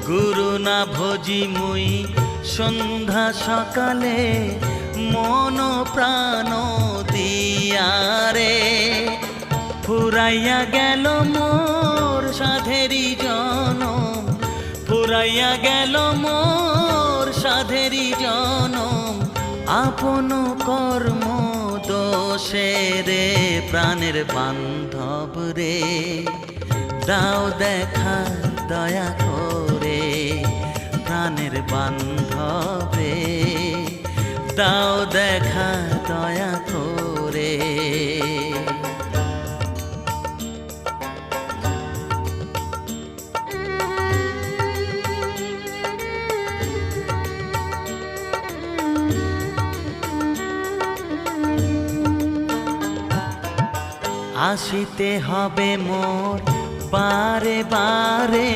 গুরু না ভজি মুই সন্ধ্যা সকালে মন প্রাণ দিয়ারে ফুরাইয়া গেল মোর সাধেরি জনম ফুরাইয়া গেল মোর সাধেরি জনম আপন কর্ম দোষে রে প্রাণের বান্ধব রে দাও দেখা দয়া করে প্রাণের বান্ধব রে দাও দেখা দয়া করে আসিতে হবে মোর বারে বারে